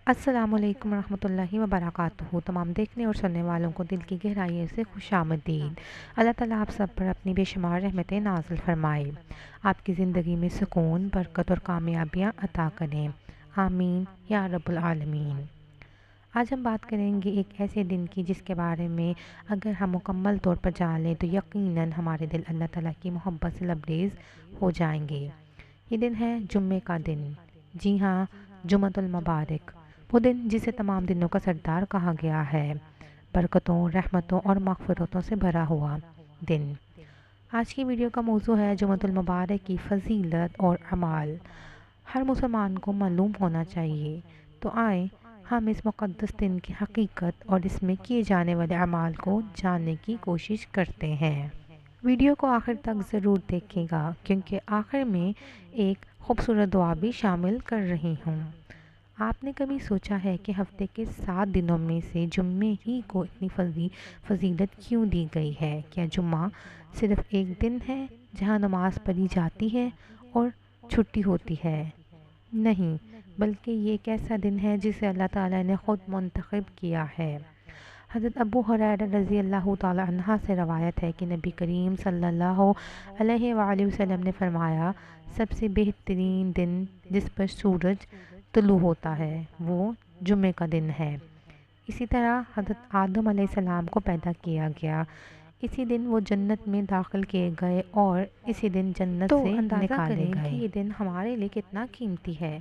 السلام علیکم ورحمۃ اللہ وبرکاتہ۔ تمام دیکھنے اور سننے والوں کو دل کی گہرائیوں سے خوش آمدید۔ اللہ تعالیٰ آپ سب پر اپنی بے شمار رحمتیں نازل فرمائے، آپ کی زندگی میں سکون، برکت اور کامیابیاں عطا کریں، آمین یا رب العالمین۔ آج ہم بات کریں گے ایک ایسے دن کی جس کے بارے میں اگر ہم مکمل طور پر جان لیں تو یقیناً ہمارے دل اللہ تعالیٰ کی محبت سے لبریز ہو جائیں گے۔ یہ دن ہے جمعے کا دن، جی ہاں، جمعۃ المبارک، وہ دن جسے تمام دنوں کا سردار کہا گیا ہے، برکتوں، رحمتوں اور مغفرتوں سے بھرا ہوا دن۔ آج کی ویڈیو کا موضوع ہے جمعۃ المبارک کی فضیلت اور اعمال۔ ہر مسلمان کو معلوم ہونا چاہیے، تو آئیں ہم اس مقدس دن کی حقیقت اور اس میں کیے جانے والے اعمال کو جاننے کی کوشش کرتے ہیں۔ ویڈیو کو آخر تک ضرور دیکھیں گا کیونکہ آخر میں ایک خوبصورت دعا بھی شامل کر رہی ہوں۔ آپ نے کبھی سوچا ہے کہ ہفتے کے 7 دنوں میں سے جمعے ہی کو اتنی فضیلت کیوں دی گئی ہے؟ کیا جمعہ صرف ایک دن ہے جہاں نماز پڑھی جاتی ہے اور چھٹی ہوتی ہے؟ نہیں، بلکہ یہ ایک ایسا دن ہے جسے اللہ تعالیٰ نے خود منتخب کیا ہے۔ حضرت ابو ہریرہ رضی اللہ تعالیٰ عنہ سے روایت ہے کہ نبی کریم صلی اللہ علیہ وآلہ وسلم نے فرمایا، سب سے بہترین دن جس پر سورج طلوع ہوتا ہے وہ جمعے کا دن ہے۔ اسی طرح حضرت آدم علیہ السلام کو پیدا کیا گیا، اسی دن وہ جنت میں داخل کیے گئے اور اسی دن جنت سے نکالے گئے۔ یہ دن ہمارے لیے کتنا قیمتی ہے۔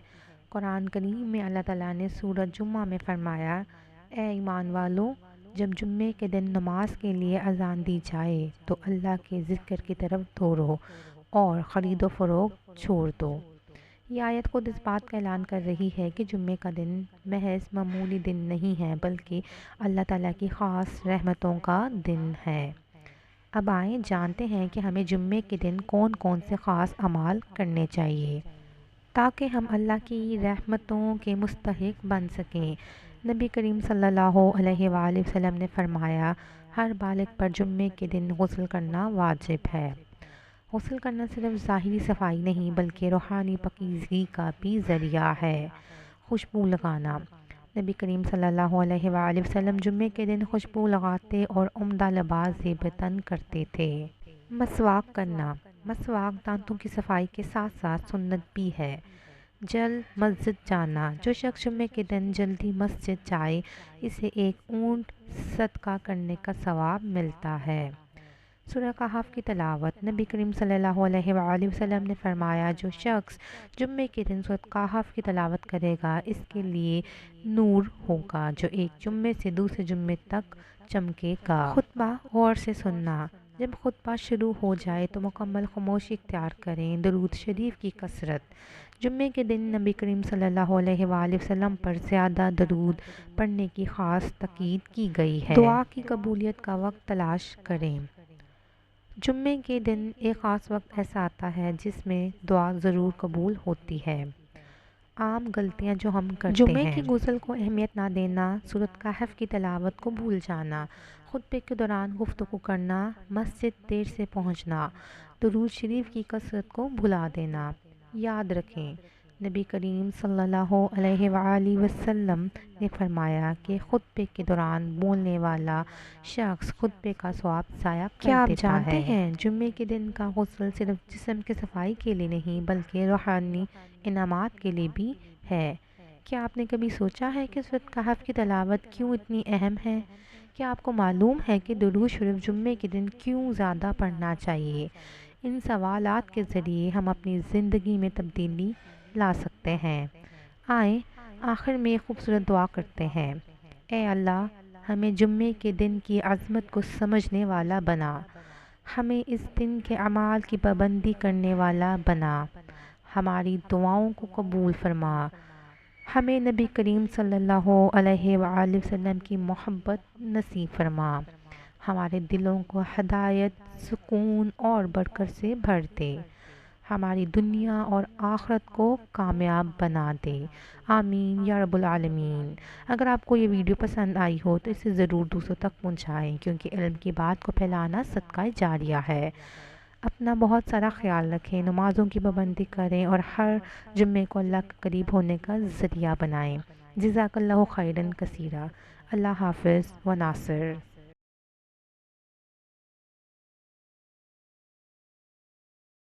قرآن کریم میں اللہ تعالیٰ نے سورۃ جمعہ میں فرمایا، اے ایمان والو، جب جمعے کے دن نماز کے لیے اذان دی جائے تو اللہ کے ذکر کی طرف دوڑو اور خرید و فروخت چھوڑ دو۔ یہ آیت خود اس بات کا اعلان کر رہی ہے کہ جمعے کا دن محض معمولی دن نہیں ہے بلکہ اللہ تعالیٰ کی خاص رحمتوں کا دن ہے۔ اب آئیں جانتے ہیں کہ ہمیں جمعے کے دن کون کون سے خاص اعمال کرنے چاہیے تاکہ ہم اللہ کی رحمتوں کے مستحق بن سکیں۔ نبی کریم صلی اللہ علیہ وآلہ وسلم نے فرمایا، ہر بالغ پر جمعے کے دن غسل کرنا واجب ہے۔ غسل کرنا صرف ظاہری صفائی نہیں بلکہ روحانی پاکیزگی کا بھی ذریعہ ہے۔ خوشبو لگانا، نبی کریم صلی اللہ علیہ وآلہ وسلم جمعے کے دن خوشبو لگاتے اور عمدہ لباس زیب تن کرتے تھے۔ مسواک کرنا، مسواک دانتوں کی صفائی کے ساتھ ساتھ سنت بھی ہے۔ جلد مسجد جانا، جو شخص جمعے کے دن جلدی مسجد جائے اسے ایک اونٹ صدقہ کرنے کا ثواب ملتا ہے۔ سورہ کہف کی تلاوت، نبی کریم صلی اللہ علیہ وآلہ وسلم نے فرمایا، جو شخص جمعے کے دن سورہ کہف کی تلاوت کرے گا اس کے لیے نور ہوگا جو ایک جمعے سے دوسرے جمعے تک چمکے گا۔ خطبہ غور سے سننا، جب خطبہ شروع ہو جائے تو مکمل خاموشی اختیار کریں۔ درود شریف کی کثرت، جمعے کے دن نبی کریم صلی اللہ علیہ وآلہ وسلم پر زیادہ درود پڑھنے کی خاص تاکید کی گئی ہے۔ دعا کی قبولیت کا وقت تلاش کریں، جمعے کے دن ایک خاص وقت ایسا آتا ہے جس میں دعا ضرور قبول ہوتی ہے۔ عام غلطیاں جو ہم کرتے ہیں، جمعے کی غسل کو اہمیت نہ دینا، سورۃ کہف کی تلاوت کو بھول جانا، خطبے کے دوران گفتگو کرنا، مسجد دیر سے پہنچنا، درود شریف کی کثرت کو بھلا دینا۔ یاد رکھیں، نبی کریم صلی اللہ علیہ وآلہ وسلم نے فرمایا کہ خطبے کے دوران بولنے والا شخص خطبے کا ثواب ضائع کر دیتا ہے۔ کیا آپ جانتے ہیں جمعے کے دن کا غسل صرف جسم کی صفائی کے لیے نہیں بلکہ روحانی انعامات کے لیے بھی ہے؟ کیا آپ نے کبھی سوچا ہے کہ سورۃ کہف کی تلاوت کیوں اتنی اہم ہے؟ کیا آپ کو معلوم ہے کہ درود شریف جمعے کے دن کیوں زیادہ پڑھنا چاہیے؟ ان سوالات کے ذریعے ہم اپنی زندگی میں تبدیلی لا سکتے ہیں۔ آئیں آخر میں خوبصورت دعا کرتے ہیں، اے اللہ، ہمیں جمعے کے دن کی عظمت کو سمجھنے والا بنا، ہمیں اس دن کے اعمال کی پابندی کرنے والا بنا، ہماری دعاؤں کو قبول فرما، ہمیں نبی کریم صلی اللہ علیہ وآلہ وسلم کی محبت نصیب فرما، ہمارے دلوں کو ہدایت، سکون اور برکت سے بھر دے، ہماری دنیا اور آخرت کو کامیاب بنا دے، آمین یا رب العالمین۔ اگر آپ کو یہ ویڈیو پسند آئی ہو تو اسے ضرور دوسروں تک پہنچائیں کیونکہ علم کی بات کو پھیلانا صدقہ جاریہ ہے۔ اپنا بہت سارا خیال رکھیں، نمازوں کی پابندی کریں اور ہر جمعے کو اللہ کے قریب ہونے کا ذریعہ بنائیں۔ جزاک اللہ خیرن کثیرہ۔ اللہ حافظ و ناصر۔